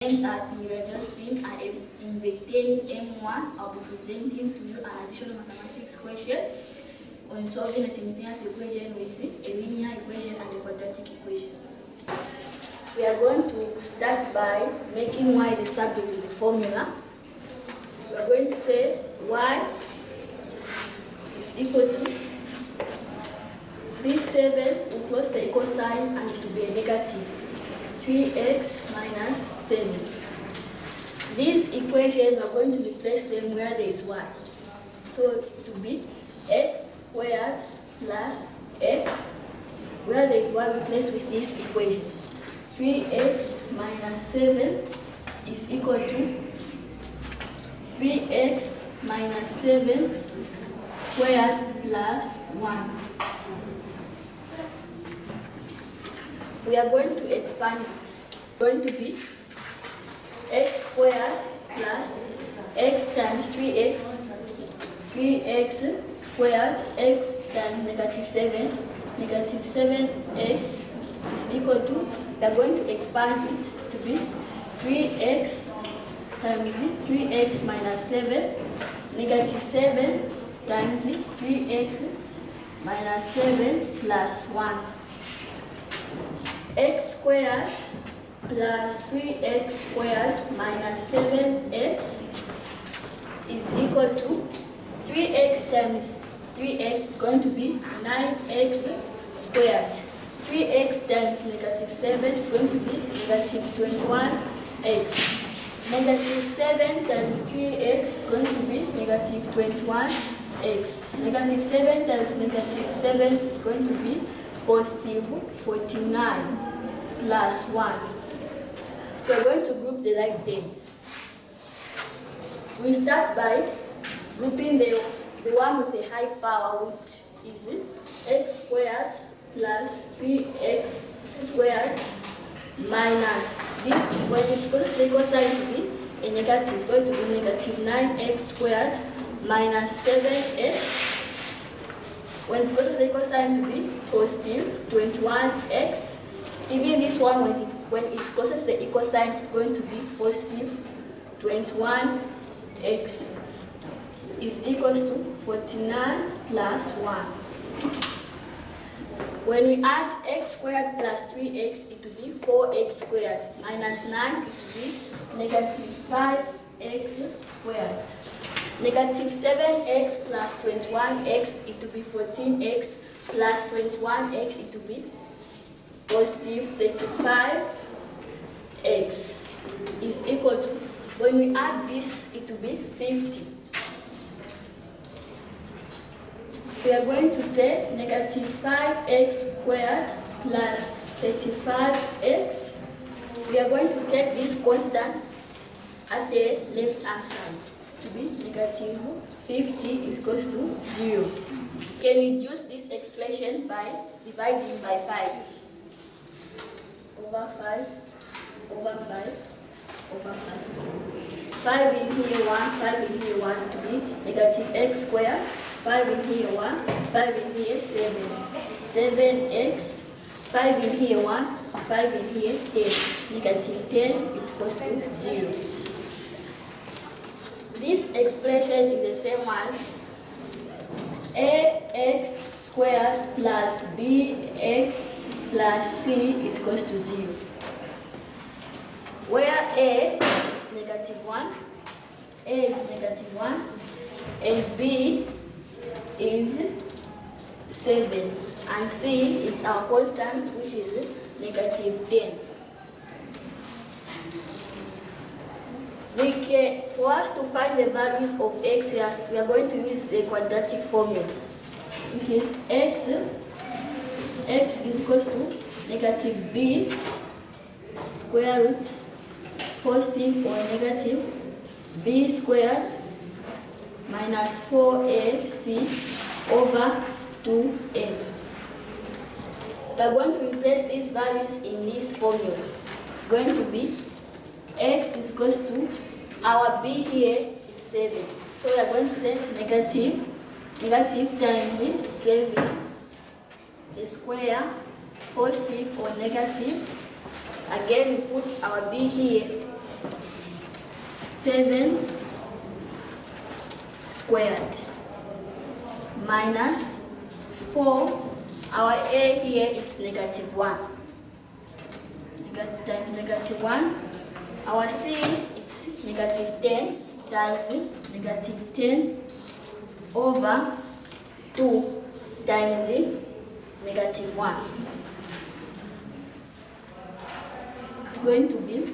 Names are Josephine. I am in Vectane M1. I'll be presenting to you an additional mathematics question on solving a simultaneous equation with a linear equation and a quadratic equation. We are going to start by making y the subject of the formula. We are going to say y is equal to this 7 will cross the equal sign and it will be a negative 3x minus 7. These equations, we are going to replace them where there is y. So it will be x squared plus x. Where there is y, we replace with this equation. 3x minus 7 is equal to 3x minus 7 squared plus 1. We are going to expand it. It's going to be x squared plus x times 3x, 3x squared, x times negative 7, negative 7x is equal to, we are going to expand it to be 3x times 3x minus 7, negative 7 times 3x minus 7 plus 1. X squared plus 3x squared minus 7x is equal to 3x times 3x is going to be 9x squared. 3x times negative 7 is going to be negative 21x. Negative 7 times 3x is going to be negative 21x. Negative 7 times negative 7 is going to be positive 49 plus 1. We are going to group the like terms. We start by grouping the one with a high power, which is x squared plus 3x squared minus this, when it goes the equal sign to be a negative, so it will be negative 9x squared minus 7x. When it goes to the equal sign to be positive 21x, even this one, when it crosses the equal sign, it's going to be positive 21x is equals to 49 plus 1. When we add x squared plus 3x, it will be 4x squared minus 9, it will be negative 5x squared. Negative 7x plus 21x, it will be 14x plus 21x, it will be positive 35x is equal to, when we add this, it will be 50. We are going to say negative 5x squared plus 35x. We are going to take this constant at the left hand side to be negative 50 is equals to 0. Can we reduce this expression by dividing by 5? Over 5, over 5, over 5. 5 in here 1, 5 in here 1 to be negative x squared. 5 in here 1, 5 in here 7. 7x, 5 in here 1, 5 in here 10. Negative 10 is equals to 0. This expression is the same as ax squared plus bx plus c is equals to 0. Where a is negative 1, a is negative 1, and b is 7, and c is our constant, which is negative 10. For us to find the values of x, we are going to use the quadratic formula, which is x is equals to negative b square root positive or negative b squared minus 4ac over 2n. We are going to replace these values in this formula. It's going to be x is equals to, our b here is 7. So we are going to say negative times 7, the square, positive or negative. Again, we put our b here 7 squared minus 4. Our A here is negative 1. Times negative 1. Our C it's negative 10 times negative 10 over 2 times negative 1. It's going to be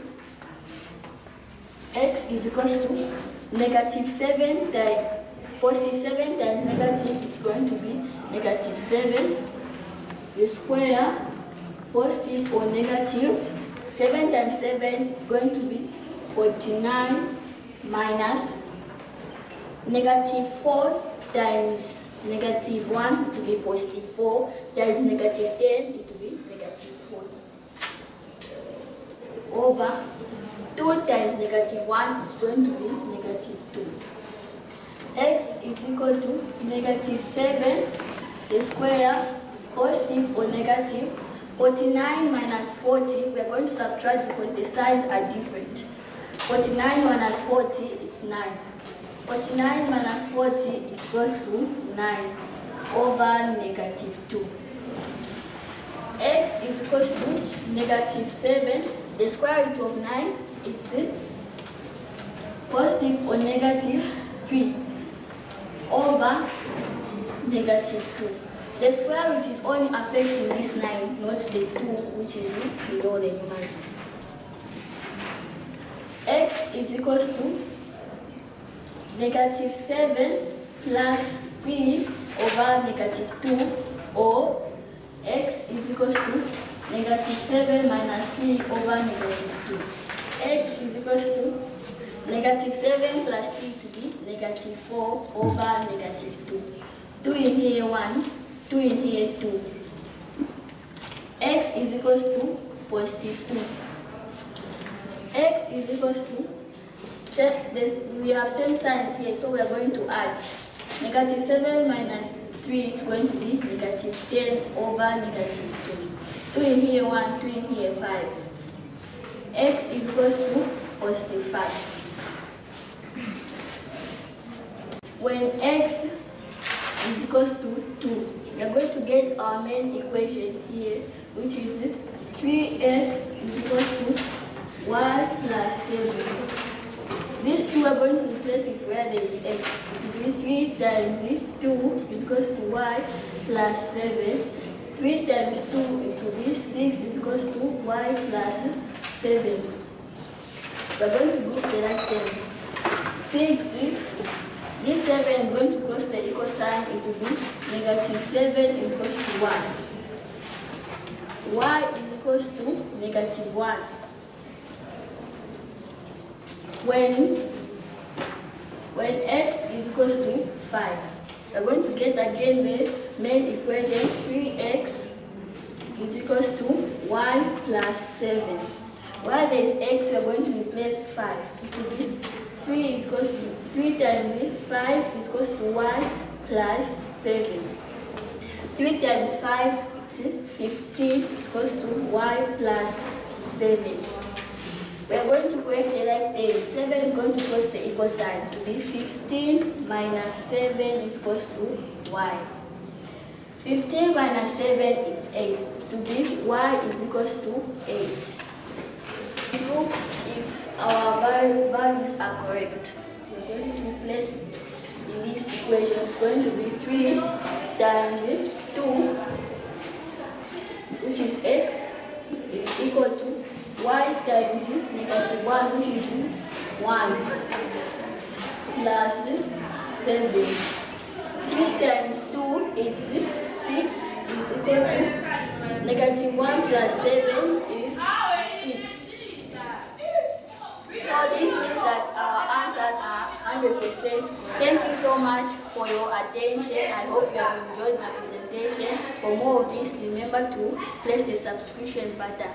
x is equals to negative 7 times positive 7 times negative, it's going to be negative 7. The square, positive or negative, 7 times 7, it's going to be 49 minus negative 4 times negative 1, it will be positive 4 times negative 10, it will be negative 4 over 2 times negative 1 is going to be negative 2. X is equal to negative 7, the square, positive or negative. 49 minus 40, we are going to subtract because the sides are different. 49 minus 40 is 9. 49 minus 40 is equal to 9 over negative 2. X is equal to negative 7, the square root of 9, it's positive or negative 3 over negative 2. The square root is only affecting this 9, not the 2 which is below the numerator. X is equal to negative 7 plus 3 over negative 2, or x is equal to negative 7 minus 3 over negative 2. X is equal to negative 7 plus 3 to be negative 4 over negative 2. 2 in here 1, 2 in here 2. X is equal to positive 2. X is equal to, we have same signs here, so we are going to add. Negative 7 minus 3 is going to be negative 10 over negative 2. 2 in here 1, 2 in here 5. X is equal to positive 5. When x is equal to 2, we are going to get our main equation here, which is 3x is equal to y plus 7. These two are going to replace it where there is x. It will be 3 times 2 is equal to y plus 7. 3 times 2 it will be 6 is equal to y plus 7. We are going to group the right term. 6. This 7 is going to cross the equal sign, it will be negative 7 is equal to y. Y is equal to negative 1. When x is equal to 5, we are going to get again the main equation. 3x is equal to y plus 7. Where there is x, we are going to replace 5. It will be 3 is equal to 3 times 5 is equal to y plus 7. 3 times 5 it's 15 is equal to y plus 7. We are going to correct the right term. 7 is going to cross the equal sign to be 15 minus 7 is equal to y. 15 minus 7 is 8. To be y is equal to 8. Proof if our values are correct. We are going to place it in this equation. It's going to be 3 times 2, which is x, is equal to y times negative 1, which is 1, plus 7. 3 times 2 is 6, is equal to negative 1 plus 7 is 6. So this means that our answers are 100%. Thank you so much for your attention. I hope you have enjoyed my presentation. For more of this, remember to press the subscription button.